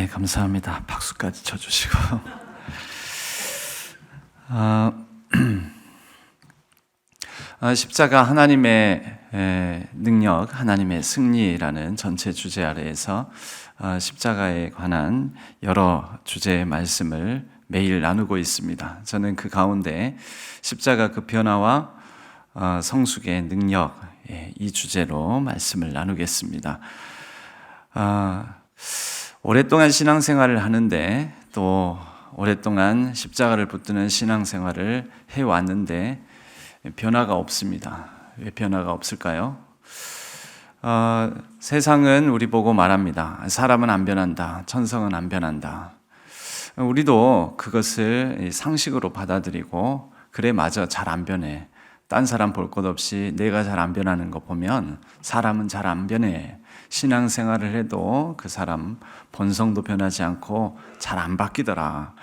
감사합니다. 박수까지 쳐주시고. 십자가 하나님의 능력, 하나님의 승리라는 전체 주제 아래에서 십자가에 관한 여러 주제의 말씀을 매일 나누고 있습니다. 저는 그 가운데 십자가 그 변화와 성숙의 능력, 이 주제로 말씀을 나누겠습니다. 오랫동안 신앙생활을 하는데 또 오랫동안 십자가를 붙드는 신앙생활을 해왔는데 변화가 없습니다. 왜 변화가 없을까요? 세상은 우리 보고 말합니다. 사람은 안 변한다. 천성은 안 변한다. 우리도 그것을 상식으로 받아들이고 그래 맞아, 잘 안 변해. 딴 사람 볼 것 없이 내가 잘 안 변하는 거 보면 사람은 잘 안 변해. 신앙생활을 해도 그 사람 본성도 변하지 않고 잘 안 바뀌더라.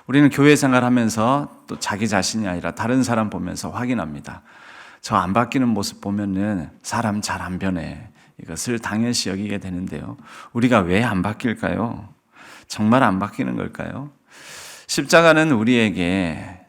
우리는 교회 생활하면서 또 자기 자신이 아니라 다른 사람 보면서 확인합니다. 저 안 바뀌는 모습 보면은 사람 잘 안 변해. 이것을 당연시 여기게 되는데요. 우리가 왜 안 바뀔까요? 정말 안 바뀌는 걸까요? 십자가는 우리에게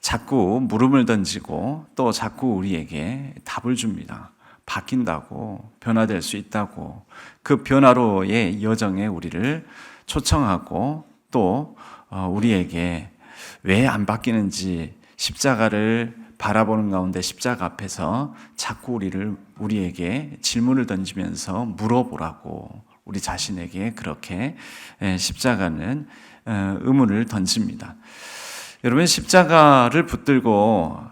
자꾸 물음을 던지고 또 자꾸 우리에게 답을 줍니다. 바뀐다고, 변화될 수 있다고, 그 변화로의 여정에 우리를 초청하고 또 우리에게 왜 안 바뀌는지 십자가를 바라보는 가운데 십자가 앞에서 자꾸 우리에게 질문을 던지면서 물어보라고 우리 자신에게 그렇게 십자가는 의문을 던집니다. 여러분, 십자가를 붙들고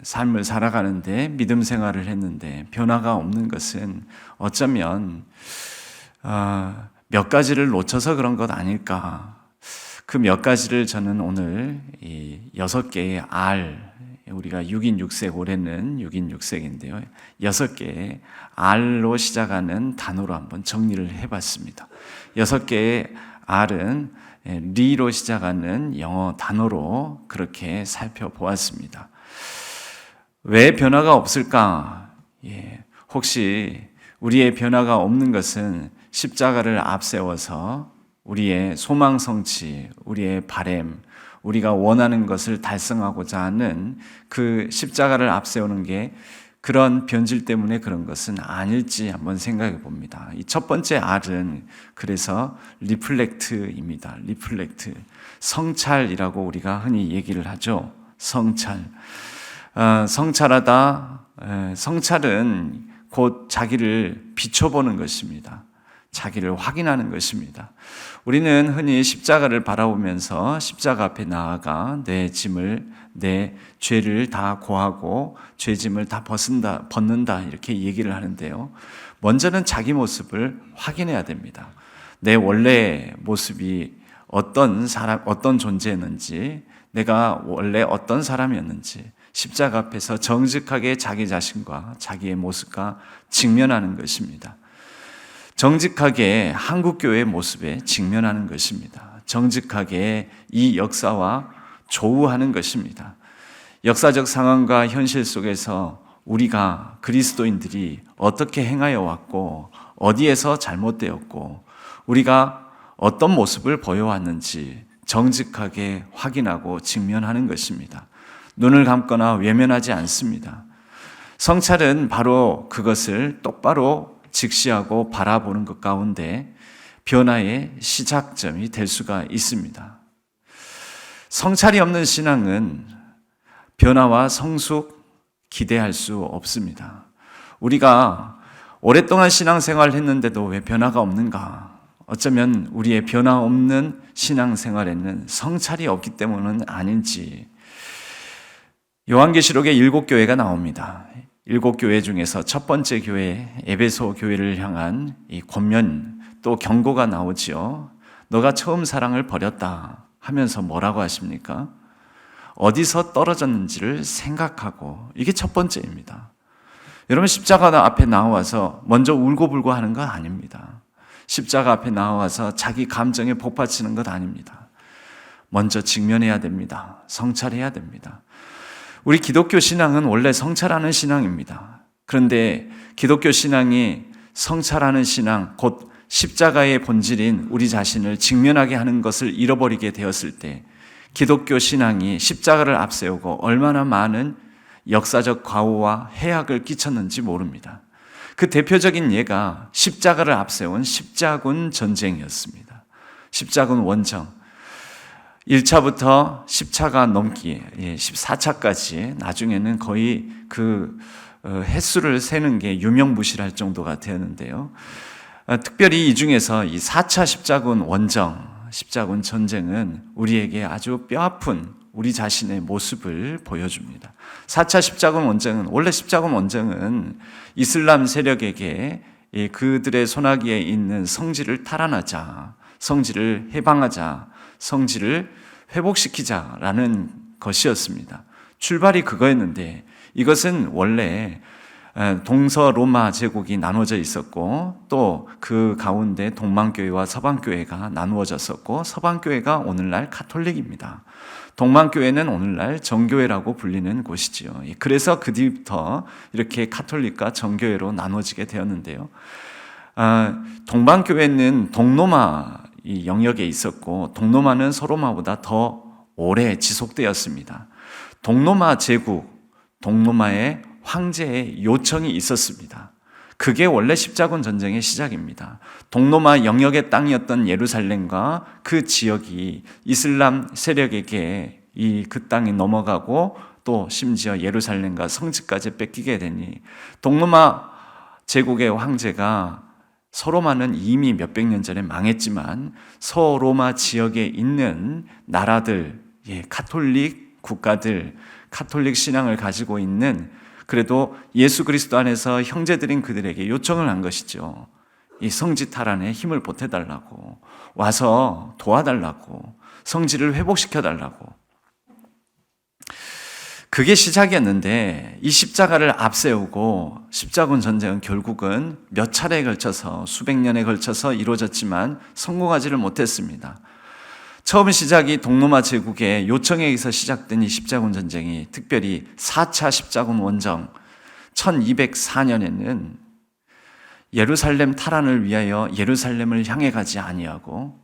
삶을 살아가는데 믿음 생활을 했는데 변화가 없는 것은 어쩌면 몇 가지를 놓쳐서 그런 것 아닐까. 그 몇 가지를 저는 오늘 이 6개의 R, 우리가 6인 6색, 올해는 6인 6색인데요. 6개의 R로 시작하는 단어로 한번 정리를 해봤습니다. 6개의 R은 리로 시작하는 영어 단어로 그렇게 살펴보았습니다. 왜 변화가 없을까? 혹시 우리의 변화가 없는 것은 십자가를 앞세워서 우리의 소망 성취, 우리의 바램, 우리가 원하는 것을 달성하고자 하는 그 십자가를 앞세우는 게 그런 변질 때문에 그런 것은 아닐지 한번 생각해 봅니다. 이 첫 번째 R은 그래서 리플렉트입니다. 리플렉트. 성찰이라고 우리가 흔히 얘기를 하죠. 성찰. 성찰하다. 성찰은 곧 자기를 비춰보는 것입니다. 자기를 확인하는 것입니다. 우리는 흔히 십자가를 바라보면서 십자가 앞에 나아가 내 죄를 다 고하고 죄짐을 다 벗는다 이렇게 얘기를 하는데요. 먼저는 자기 모습을 확인해야 됩니다. 내 원래 모습이 어떤 존재였는지, 내가 원래 어떤 사람이었는지 십자가 앞에서 정직하게 자기 자신과 자기의 모습과 직면하는 것입니다. 정직하게 한국교회의 모습에 직면하는 것입니다. 정직하게 이 역사와 조우하는 것입니다. 역사적 상황과 현실 속에서 우리가 그리스도인들이 어떻게 행하여 왔고 어디에서 잘못되었고 우리가 어떤 모습을 보여왔는지 정직하게 확인하고 직면하는 것입니다. 눈을 감거나 외면하지 않습니다. 성찰은 바로 그것을 똑바로 직시하고 바라보는 것 가운데 변화의 시작점이 될 수가 있습니다. 성찰이 없는 신앙은 변화와 성숙 기대할 수 없습니다. 우리가 오랫동안 신앙생활을 했는데도 왜 변화가 없는가? 어쩌면 우리의 변화 없는 신앙생활에는 성찰이 없기 때문은 아닌지. 요한계시록에 7교회가 나옵니다. 7교회 중에서 첫 번째 교회, 에베소 교회를 향한 이 권면 또 경고가 나오지요. 너가 처음 사랑을 버렸다 하면서 뭐라고 하십니까? 어디서 떨어졌는지를 생각하고, 이게 첫 번째입니다. 여러분, 십자가 앞에 나와서 먼저 울고불고 하는 거 아닙니다. 십자가 앞에 나와서 자기 감정에 복받치는 것 아닙니다. 먼저 직면해야 됩니다. 성찰해야 됩니다. 우리 기독교 신앙은 원래 성찰하는 신앙입니다. 그런데 기독교 신앙이 성찰하는 신앙, 곧 십자가의 본질인 우리 자신을 직면하게 하는 것을 잃어버리게 되었을 때 기독교 신앙이 십자가를 앞세우고 얼마나 많은 역사적 과오와 해악을 끼쳤는지 모릅니다. 그 대표적인 예가 십자가를 앞세운 십자군 전쟁이었습니다. 십자군 원정. 1차부터 10차가 넘기, 14차까지 나중에는 거의 그 횟수를 세는 게 유명무실할 정도가 되었는데요. 특별히 이 중에서 이 4차 십자군 원정, 십자군 전쟁은 우리에게 아주 뼈아픈 우리 자신의 모습을 보여줍니다. 4차 십자군 원정은, 원래 십자군 원정은 이슬람 세력에게 그들의 손아귀에 있는 성지를 탈환하자, 성지를 해방하자, 성지를 회복시키자라는 것이었습니다. 출발이 그거였는데 이것은 원래 동서로마 제국이 나눠져 있었고 또 그 가운데 동방교회와 서방교회가 나누어졌었고 서방교회가 오늘날 카톨릭입니다. 동방교회는 오늘날 정교회라고 불리는 곳이지요. 그래서 그 뒤부터 이렇게 카톨릭과 정교회로 나눠지게 되었는데요. 동방교회는 동로마 이 영역에 있었고 동로마는 서로마보다 더 오래 지속되었습니다. 동로마 제국, 동로마의 황제의 요청이 있었습니다. 그게 원래 십자군 전쟁의 시작입니다. 동로마 영역의 땅이었던 예루살렘과 그 지역이 이슬람 세력에게 그 땅이 넘어가고 또 심지어 예루살렘과 성지까지 뺏기게 되니 동로마 제국의 황제가 서로마는 이미 몇백 년 전에 망했지만 서로마 지역에 있는 나라들, 카톨릭 국가들, 카톨릭 신앙을 가지고 있는 그래도 예수 그리스도 안에서 형제들인 그들에게 요청을 한 것이죠. 이 성지 탈환에 힘을 보태달라고, 와서 도와달라고, 성지를 회복시켜달라고. 그게 시작이었는데 이 십자가를 앞세우고 십자군 전쟁은 결국은 몇 차례에 걸쳐서 수백 년에 걸쳐서 이루어졌지만 성공하지를 못했습니다. 처음 시작이 동로마 제국의 요청에 의해서 시작된 이 십자군 전쟁이 특별히 4차 십자군 원정 1204년에는 예루살렘 탈환을 위하여 예루살렘을 향해 가지 아니하고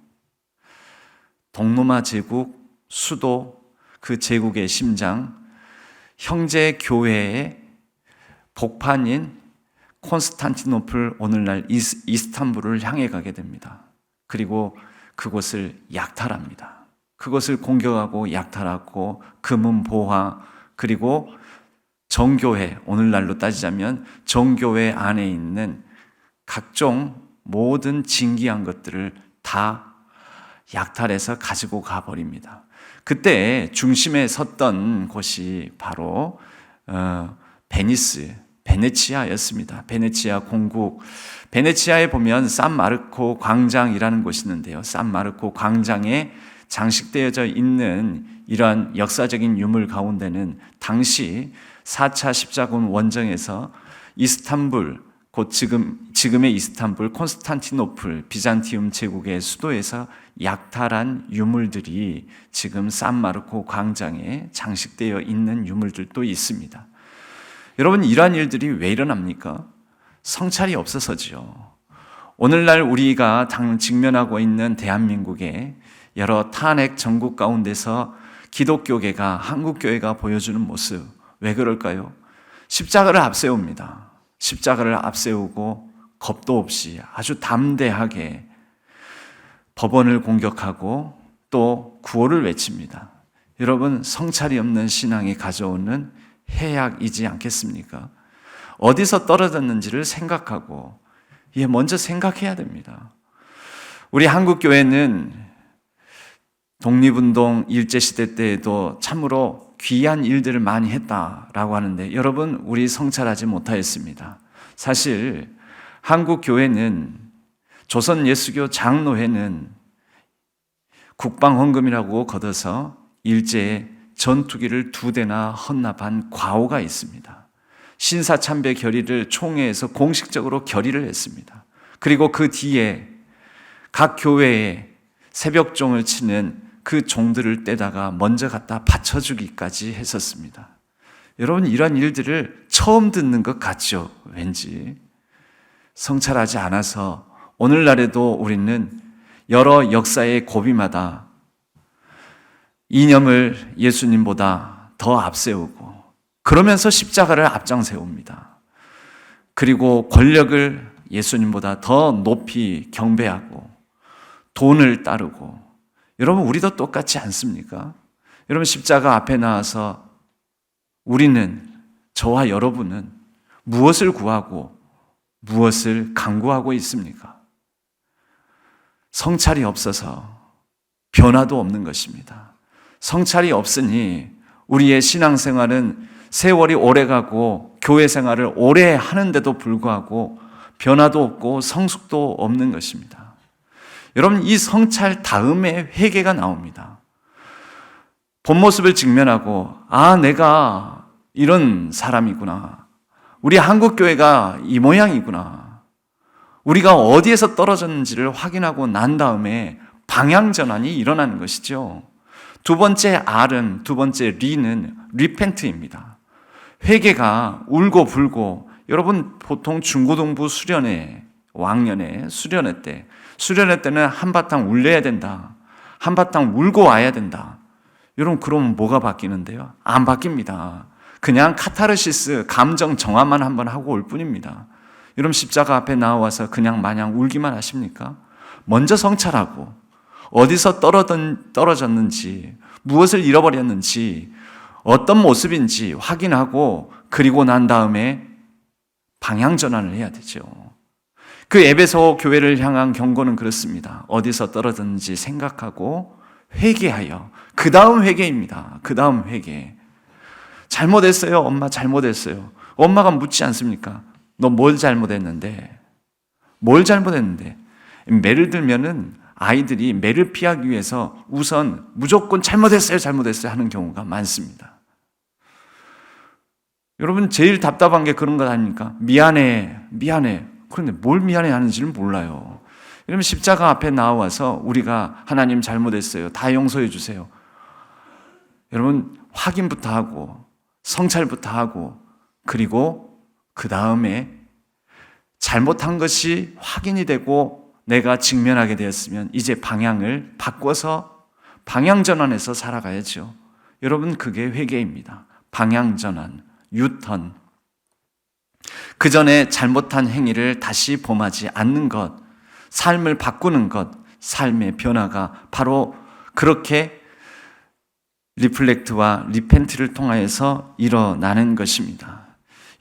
동로마 제국 수도 그 제국의 심장 형제 교회의 복판인 콘스탄티노플 오늘날 이스탄불을 향해 가게 됩니다. 그리고 그곳을 약탈합니다. 그것을 공격하고 약탈하고 금은보화 그리고 정교회, 오늘날로 따지자면 정교회 안에 있는 각종 모든 진귀한 것들을 다 약탈해서 가지고 가버립니다. 그때 중심에 섰던 곳이 바로 베네치아였습니다. 베네치아 공국. 베네치아에 보면 산마르코 광장이라는 곳이 있는데요. 산마르코 광장에 장식되어져 있는 이러한 역사적인 유물 가운데는 당시 4차 십자군 원정에서 이스탄불, 곧 지금의 이스탄불, 콘스탄티노플, 비잔티움 제국의 수도에서 약탈한 유물들이 지금 산마르코 광장에 장식되어 있는 유물들도 있습니다. 여러분, 이러한 일들이 왜 일어납니까? 성찰이 없어서지요. 오늘날 우리가 직면하고 있는 대한민국의 여러 탄핵 정국 가운데서 기독교계가, 한국교회가 보여주는 모습, 왜 그럴까요? 십자가를 앞세웁니다. 십자가를 앞세우고 겁도 없이 아주 담대하게 법원을 공격하고 또 구호를 외칩니다. 여러분, 성찰이 없는 신앙이 가져오는 해악이지 않겠습니까? 어디서 떨어졌는지를 생각하고 먼저 생각해야 됩니다. 우리 한국교회는 독립운동 일제시대 때에도 참으로 귀한 일들을 많이 했다라고 하는데 여러분, 우리 성찰하지 못하였습니다. 사실 한국교회는 조선 예수교 장로회는 국방헌금이라고 걷어서 일제에 전투기를 2대나 헌납한 과오가 있습니다. 신사참배 결의를 총회에서 공식적으로 결의를 했습니다. 그리고 그 뒤에 각 교회에 새벽종을 치는 그 종들을 떼다가 먼저 갖다 바쳐주기까지 했었습니다. 여러분, 이런 일들을 처음 듣는 것 같죠? 왠지 성찰하지 않아서 오늘날에도 우리는 여러 역사의 고비마다 이념을 예수님보다 더 앞세우고 그러면서 십자가를 앞장 세웁니다. 그리고 권력을 예수님보다 더 높이 경배하고 돈을 따르고, 여러분 우리도 똑같지 않습니까? 여러분 십자가 앞에 나와서 우리는, 저와 여러분은 무엇을 구하고 무엇을 간구하고 있습니까? 성찰이 없어서 변화도 없는 것입니다. 성찰이 없으니 우리의 신앙생활은 세월이 오래가고 교회 생활을 오래 하는데도 불구하고 변화도 없고 성숙도 없는 것입니다. 여러분, 이 성찰 다음에 회개가 나옵니다. 본 모습을 직면하고, 내가 이런 사람이구나. 우리 한국교회가 이 모양이구나. 우리가 어디에서 떨어졌는지를 확인하고 난 다음에 방향전환이 일어나는 것이죠. 두 번째 R은, 두 번째 리는 리펜트입니다. 회개가 울고 불고, 여러분 보통 중고등부 수련회, 왕년에 수련회 때는 한바탕 울려야 된다. 한바탕 울고 와야 된다. 여러분 그럼 뭐가 바뀌는데요? 안 바뀝니다. 그냥 카타르시스, 감정 정화만 한번 하고 올 뿐입니다. 여러분 십자가 앞에 나와서 그냥 마냥 울기만 하십니까? 먼저 성찰하고 어디서 떨어졌는지, 무엇을 잃어버렸는지, 어떤 모습인지 확인하고 그리고 난 다음에 방향 전환을 해야 되죠. 그 에베소 교회를 향한 경고는 그렇습니다. 어디서 떨어졌는지 생각하고 회개하여, 그 다음 회개입니다. 그 다음 회개. 잘못했어요. 엄마 잘못했어요. 엄마가 묻지 않습니까? 너 뭘 잘못했는데? 뭘 잘못했는데? 매를 들면은 아이들이 매를 피하기 위해서 우선 무조건 잘못했어요 하는 경우가 많습니다. 여러분 제일 답답한 게 그런 것 아닙니까? 미안해. 그런데 뭘 미안해 하는지는 몰라요. 여러분 십자가 앞에 나와서 우리가 하나님 잘못했어요, 다 용서해 주세요. 여러분 확인부터 하고 성찰부터 하고, 그리고 그 다음에 잘못한 것이 확인이 되고 내가 직면하게 되었으면 이제 방향을 바꿔서 방향전환해서 살아가야죠. 여러분 그게 회개입니다. 방향전환, 유턴. 그 전에 잘못한 행위를 다시 범하지 않는 것, 삶을 바꾸는 것, 삶의 변화가 바로 그렇게 리플렉트와 리펜트를 통하여서 일어나는 것입니다.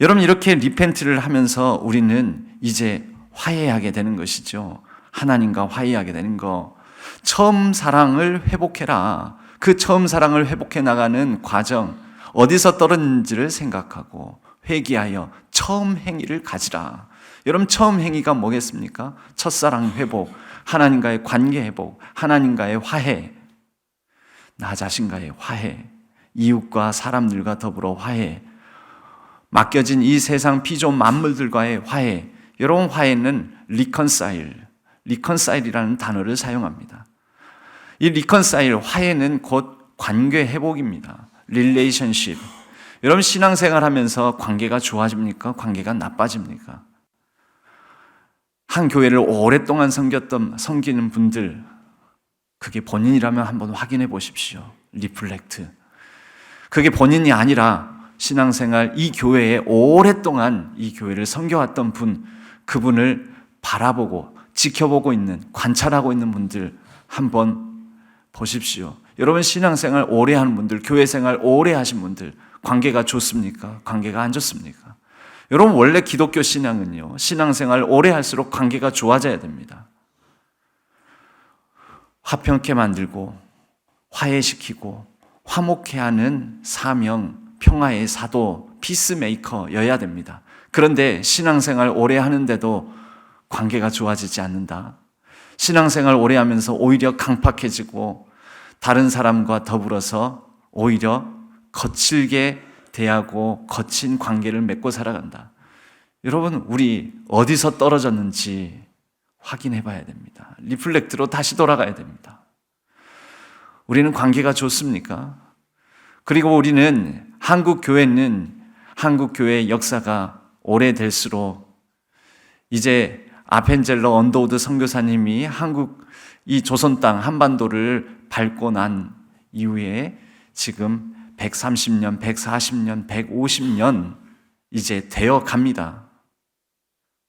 여러분 이렇게 리펜트를 하면서 우리는 이제 화해하게 되는 것이죠. 하나님과 화해하게 되는 거. 처음 사랑을 회복해라. 그 처음 사랑을 회복해 나가는 과정, 어디서 떨어졌는지를 생각하고 회개하여 처음 행위를 가지라. 여러분 처음 행위가 뭐겠습니까? 첫사랑 회복, 하나님과의 관계 회복, 하나님과의 화해, 나 자신과의 화해, 이웃과 사람들과 더불어 화해, 맡겨진 이 세상 피조 만물들과의 화해. 여러분 화해는 리컨사일이라는 단어를 사용합니다. 이 리컨사일, 화해는 곧 관계 회복입니다. 릴레이션십. 여러분 신앙생활 하면서 관계가 좋아집니까? 관계가 나빠집니까? 한 교회를 오랫동안 섬기는 분들, 그게 본인이라면 한번 확인해 보십시오. 리플렉트. 그게 본인이 아니라 신앙생활 이 교회에 오랫동안 이 교회를 섬겨왔던 분, 그분을 바라보고 지켜보고 있는, 관찰하고 있는 분들 한번 보십시오. 여러분 신앙생활 오래 하는 분들, 교회생활 오래 하신 분들, 관계가 좋습니까? 관계가 안 좋습니까? 여러분 원래 기독교 신앙은요, 신앙생활 오래 할수록 관계가 좋아져야 됩니다. 화평케 만들고 화해시키고 화목케 하는 사명, 평화의 사도, 피스메이커여야 됩니다. 그런데 신앙생활 오래 하는데도 관계가 좋아지지 않는다. 신앙생활 오래 하면서 오히려 강팍해지고 다른 사람과 더불어서 오히려 거칠게 대하고 거친 관계를 맺고 살아간다. 여러분 우리 어디서 떨어졌는지 확인해 봐야 됩니다. 리플렉트로 다시 돌아가야 됩니다. 우리는 관계가 좋습니까? 그리고 우리는 한국 교회의 역사가 오래될수록 이제 아펜젤러 언더우드 선교사님이 한국 이 조선 땅 한반도를 밟고 난 이후에 지금 130년, 140년, 150년 이제 되어 갑니다.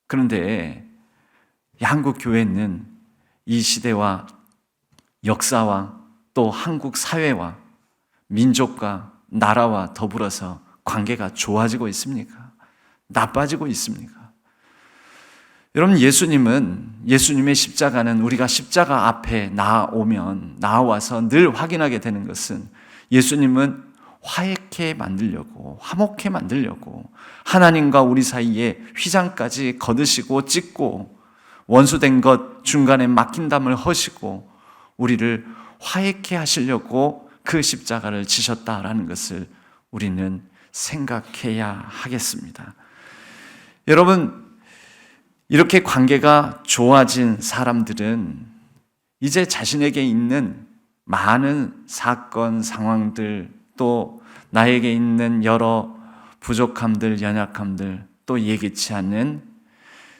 그런데 한국 교회는 이 시대와 역사와 또 한국 사회와 민족과 나라와 더불어서 관계가 좋아지고 있습니까? 나빠지고 있습니까? 여러분, 예수님의 십자가는 우리가 십자가 앞에 나와서 늘 확인하게 되는 것은 예수님은 화해케 만들려고, 화목케 만들려고 하나님과 우리 사이에 휘장까지 거두시고 찢고 원수된 것 중간에 막힌 담을 허시고 우리를 화해케 하시려고 그 십자가를 지셨다라는 것을 우리는 생각해야 하겠습니다. 여러분, 이렇게 관계가 좋아진 사람들은 이제 자신에게 있는 많은 사건, 상황들, 또 나에게 있는 여러 부족함들, 연약함들, 또 예기치 않는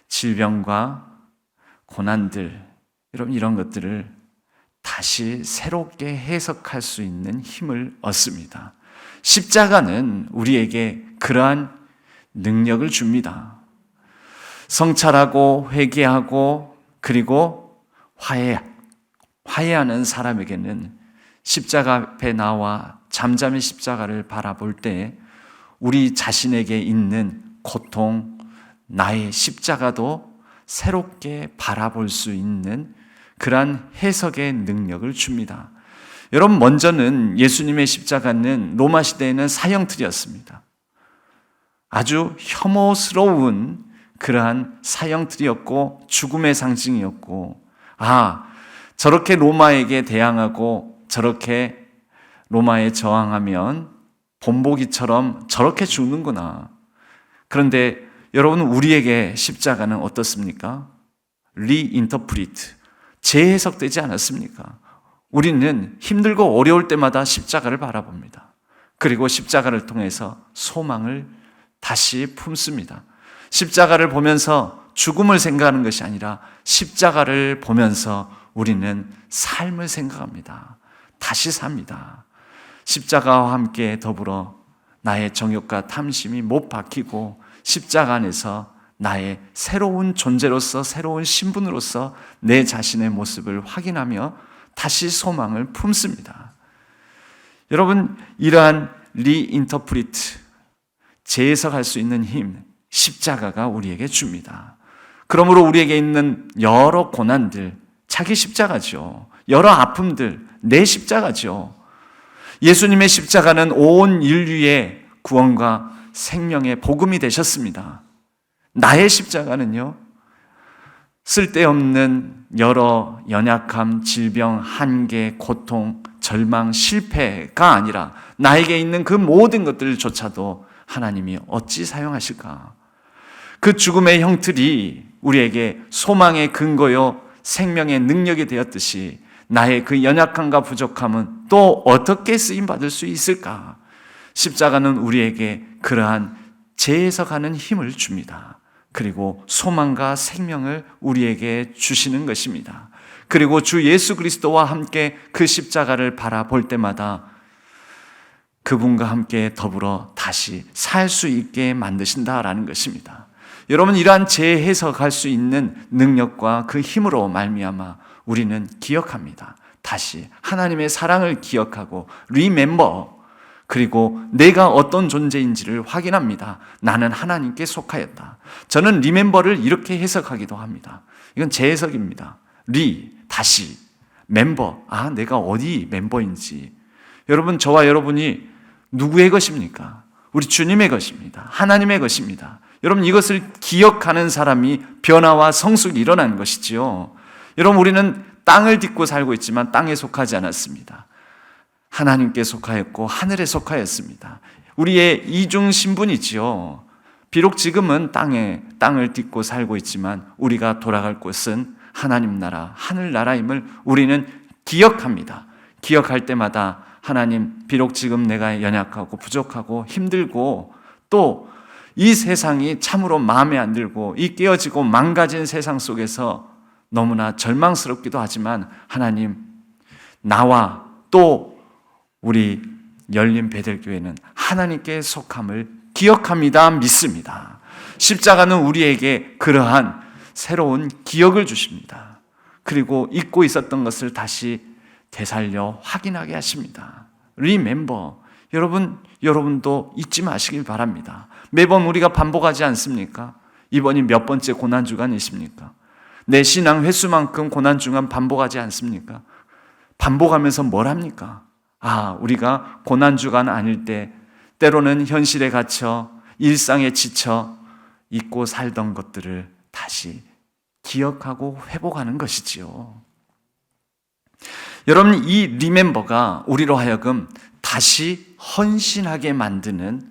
질병과 고난들, 여러분 이런 것들을 다시 새롭게 해석할 수 있는 힘을 얻습니다. 십자가는 우리에게 그러한 능력을 줍니다. 성찰하고 회개하고 그리고 화해하는 사람에게는 십자가 앞에 나와 잠잠히 십자가를 바라볼 때 우리 자신에게 있는 고통, 나의 십자가도 새롭게 바라볼 수 있는 그러한 해석의 능력을 줍니다. 여러분, 먼저는 예수님의 십자가는 로마 시대에는 사형틀이었습니다. 아주 혐오스러운 그러한 사형틀이었고 죽음의 상징이었고, 저렇게 로마에게 대항하고 저렇게 로마에 저항하면 본보기처럼 저렇게 죽는구나. 그런데 여러분, 우리에게 십자가는 어떻습니까? 리인터프리트, 재해석되지 않았습니까? 우리는 힘들고 어려울 때마다 십자가를 바라봅니다. 그리고 십자가를 통해서 소망을 다시 품습니다. 십자가를 보면서 죽음을 생각하는 것이 아니라 십자가를 보면서 우리는 삶을 생각합니다. 다시 삽니다. 십자가와 함께 더불어 나의 정욕과 탐심이 못 박히고 십자가 안에서 나의 새로운 존재로서, 새로운 신분으로서 내 자신의 모습을 확인하며 다시 소망을 품습니다. 여러분, 이러한 리인터프리트, 재해석할 수 있는 힘, 십자가가 우리에게 줍니다. 그러므로 우리에게 있는 여러 고난들, 자기 십자가죠. 여러 아픔들, 내 십자가죠. 예수님의 십자가는 온 인류의 구원과 생명의 복음이 되셨습니다. 나의 십자가는요, 쓸데없는 여러 연약함, 질병, 한계, 고통, 절망, 실패가 아니라 나에게 있는 그 모든 것들조차도 하나님이 어찌 사용하실까? 그 죽음의 형틀이 우리에게 소망의 근거요 생명의 능력이 되었듯이 나의 그 연약함과 부족함은 또 어떻게 쓰임받을 수 있을까? 십자가는 우리에게 그러한 재해석하는 힘을 줍니다. 그리고 소망과 생명을 우리에게 주시는 것입니다. 그리고 주 예수 그리스도와 함께 그 십자가를 바라볼 때마다 그분과 함께 더불어 다시 살 수 있게 만드신다라는 것입니다. 여러분, 이러한 재해석할 수 있는 능력과 그 힘으로 말미암아 우리는 기억합니다. 다시 하나님의 사랑을 기억하고 리멤버, 그리고 내가 어떤 존재인지를 확인합니다. 나는 하나님께 속하였다. 저는 리멤버를 이렇게 해석하기도 합니다. 이건 제 해석입니다. 다시, 멤버, 내가 어디 멤버인지. 여러분, 저와 여러분이 누구의 것입니까? 우리 주님의 것입니다. 하나님의 것입니다. 여러분, 이것을 기억하는 사람이 변화와 성숙이 일어나는 것이지요. 여러분, 우리는 땅을 딛고 살고 있지만 땅에 속하지 않았습니다. 하나님께 속하였고 하늘에 속하였습니다. 우리의 이중 신분이지요. 비록 지금은 땅을 딛고 살고 있지만 우리가 돌아갈 곳은 하나님 나라, 하늘 나라임을 우리는 기억합니다. 기억할 때마다 하나님, 비록 지금 내가 연약하고 부족하고 힘들고 또 이 세상이 참으로 마음에 안 들고 이 깨어지고 망가진 세상 속에서 너무나 절망스럽기도 하지만 하나님, 나와 또 우리 열린 베델교회는 하나님께 속함을 기억합니다. 믿습니다. 십자가는 우리에게 그러한 새로운 기억을 주십니다. 그리고 잊고 있었던 것을 다시 되살려 확인하게 하십니다. Remember. 여러분도 잊지 마시길 바랍니다. 매번 우리가 반복하지 않습니까? 이번이 몇 번째 고난주간이십니까? 내 신앙 횟수만큼 고난주간 반복하지 않습니까? 반복하면서 뭘 합니까? 우리가 고난주간 아닐 때 때로는 현실에 gat혀 일상에 지쳐 잊고 살던 것들을 다시 기억하고 회복하는 것이지요. 여러분, 이 리멤버가 우리로 하여금 다시 헌신하게 만드는,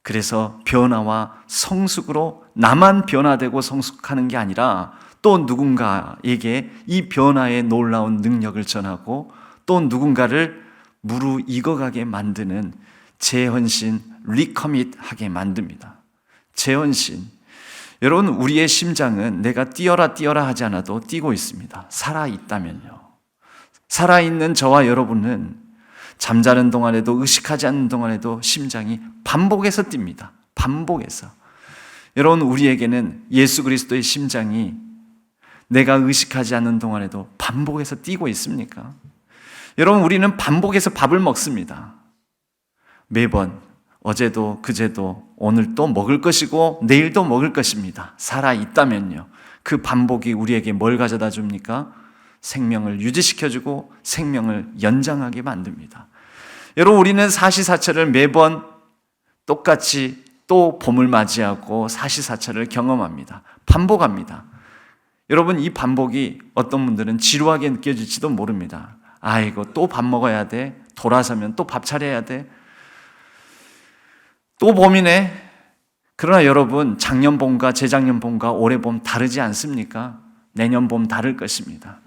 그래서 변화와 성숙으로 나만 변화되고 성숙하는 게 아니라 또 누군가에게 이 변화의 놀라운 능력을 전하고 또 누군가를 무르익어가게 만드는 재헌신, 리커밋하게 만듭니다. 재헌신. 여러분, 우리의 심장은 내가 뛰어라 하지 않아도 뛰고 있습니다. 살아있다면요. 살아있는 저와 여러분은 잠자는 동안에도 의식하지 않는 동안에도 심장이 반복해서 뜁니다. 반복해서. 여러분, 우리에게는 예수 그리스도의 심장이 내가 의식하지 않는 동안에도 반복해서 뛰고 있습니까? 여러분, 우리는 반복해서 밥을 먹습니다. 매번 어제도 그제도 오늘도 먹을 것이고 내일도 먹을 것입니다. 살아있다면요. 그 반복이 우리에게 뭘 가져다 줍니까? 생명을 유지시켜주고 생명을 연장하게 만듭니다. 여러분, 우리는 사시사철을 매번 똑같이 또 봄을 맞이하고 사시사철을 경험합니다. 반복합니다. 여러분, 이 반복이 어떤 분들은 지루하게 느껴질지도 모릅니다. 아이고, 또 밥 먹어야 돼. 돌아서면 또 밥 차려야 돼. 또 봄이네. 그러나 여러분, 작년 봄과 재작년 봄과 올해 봄 다르지 않습니까? 내년 봄 다를 것입니다.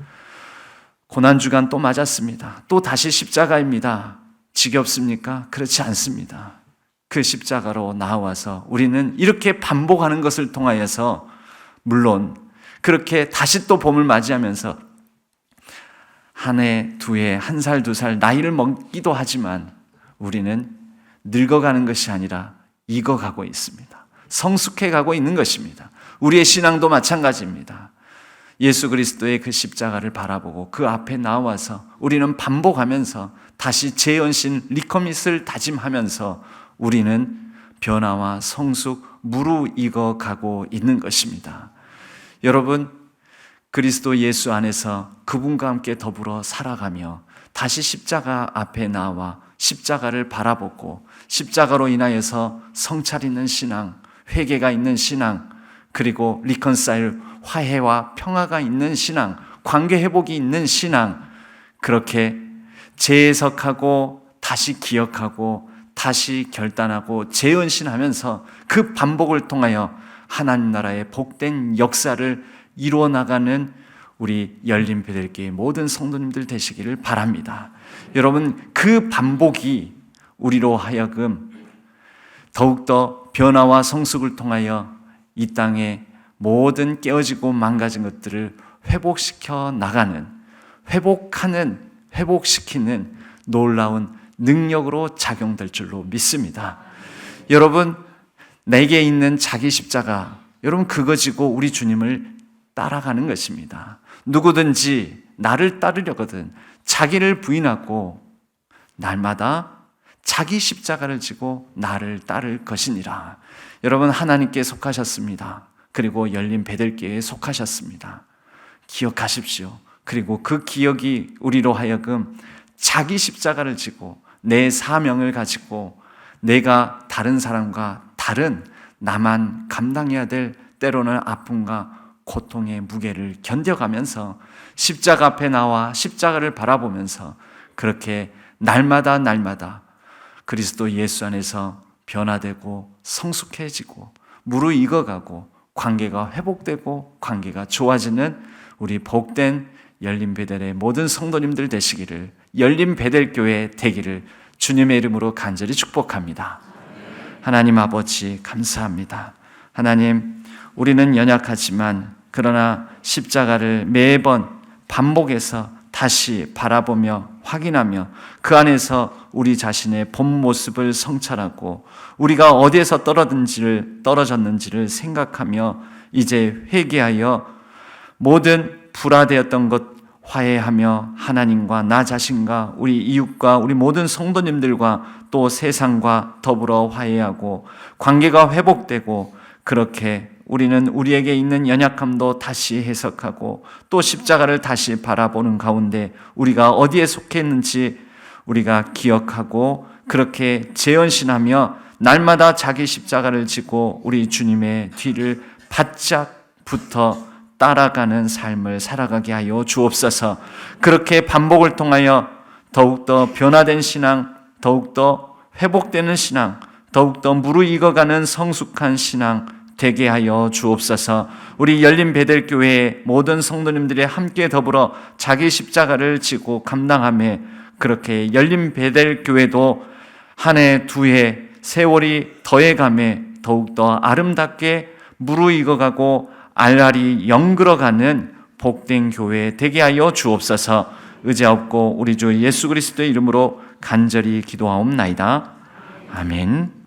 고난주간 또 맞았습니다. 또 다시 십자가입니다. 지겹습니까? 그렇지 않습니다. 그 십자가로 나와서 우리는 이렇게 반복하는 것을 통하여서, 물론 그렇게 다시 또 봄을 맞이하면서 한 해, 두 해, 한 살, 두 살 나이를 먹기도 하지만 우리는 늙어가는 것이 아니라 익어가고 있습니다. 성숙해가고 있는 것입니다. 우리의 신앙도 마찬가지입니다. 예수 그리스도의 그 십자가를 바라보고 그 앞에 나와서 우리는 반복하면서 다시 재헌신 리커밋을 다짐하면서 우리는 변화와 성숙 무르익어 가고 있는 것입니다. 여러분, 그리스도 예수 안에서 그분과 함께 더불어 살아가며 다시 십자가 앞에 나와 십자가를 바라보고 십자가로 인하여서 성찰 있는 신앙, 회개가 있는 신앙, 그리고 리컨사일, 화해와 평화가 있는 신앙, 관계 회복이 있는 신앙, 그렇게 재해석하고 다시 기억하고 다시 결단하고 재헌신하면서 그 반복을 통하여 하나님 나라의 복된 역사를 이루어 나가는 우리 열린 베델교회 모든 성도님들 되시기를 바랍니다. 여러분, 그 반복이 우리로 하여금 더욱더 변화와 성숙을 통하여 이 땅에 모든 깨어지고 망가진 것들을 회복시켜 나가는, 회복시키는 놀라운 능력으로 작용될 줄로 믿습니다. 여러분, 내게 있는 자기 십자가, 여러분 그거 지고 우리 주님을 따라가는 것입니다. 누구든지 나를 따르려거든 자기를 부인하고 날마다 자기 십자가를 지고 나를 따를 것이니라. 여러분, 하나님께 속하셨습니다. 그리고 열린 베델교회에 속하셨습니다. 기억하십시오. 그리고 그 기억이 우리로 하여금 자기 십자가를 지고 내 사명을 가지고 내가 다른 사람과 다른 나만 감당해야 될 때로는 아픔과 고통의 무게를 견뎌가면서 십자가 앞에 나와 십자가를 바라보면서 그렇게 날마다 그리스도 예수 안에서 변화되고 성숙해지고 무르익어가고 관계가 회복되고 관계가 좋아지는 우리 복된 열린 베델의 모든 성도님들 되시기를, 열린 베델 교회 되기를 주님의 이름으로 간절히 축복합니다. 하나님 아버지 감사합니다. 하나님, 우리는 연약하지만 그러나 십자가를 매번 반복해서 다시 바라보며 확인하며 그 안에서 우리 자신의 본 모습을 성찰하고 우리가 어디에서 떨어졌는지를 생각하며 이제 회개하여 모든 불화되었던 것 화해하며 하나님과 나 자신과 우리 이웃과 우리 모든 성도님들과 또 세상과 더불어 화해하고 관계가 회복되고, 그렇게 우리는 우리에게 있는 연약함도 다시 해석하고 또 십자가를 다시 바라보는 가운데 우리가 어디에 속해 있는지 우리가 기억하고 그렇게 재현신하며 날마다 자기 십자가를 지고 우리 주님의 뒤를 바짝 붙어 따라가는 삶을 살아가게 하여 주옵소서. 그렇게 반복을 통하여 더욱더 변화된 신앙, 더욱더 회복되는 신앙, 더욱더 무르익어가는 성숙한 신앙 되게 하여 주옵소서. 우리 열린 베델교회의 모든 성도님들이 함께 더불어 자기 십자가를 지고 감당하며 그렇게 열린 베델교회도 한 해 두 해 세월이 더해가며 더욱더 아름답게 무르익어가고 알알이 영글어가는 복된 교회 되게 하여 주옵소서. 의지하옵고 우리 주 예수 그리스도의 이름으로 간절히 기도하옵나이다. 아멘.